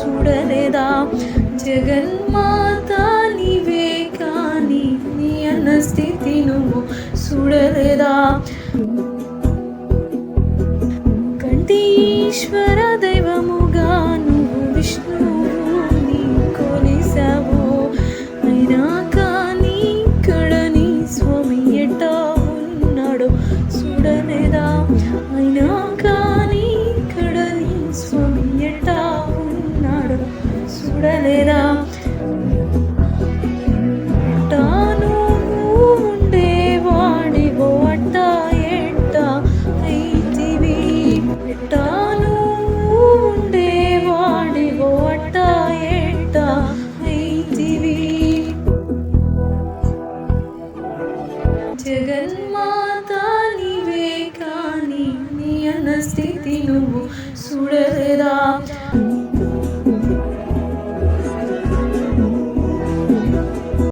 చూడలేదా జగన్మాత నీవే కానీ నీ అన్న స్థితి నువ్వు చూడలేదా కంటి ఈశ్వర దైవముగా నువ్వు విష్ణువుని కొలిసావు అయినా కానీ ఇక్కడ నీ స్వామి ఎట్టా ఉన్నాడు చూడలేదా అయినా కానీ ఇక్కడ నీ స్వామి ఎట్టా ఉన్నాడు చూడలేదా ఎట్టాను ఉండేవాడివో అట్టా ఎట్టా అయితివి ఎట్టాను ఉండేవాడివో అట్టా ఎట్టా అయితివి జగన్మాత నీవే కానీ నీ అన్న స్థితి నువ్వు చూడలేదా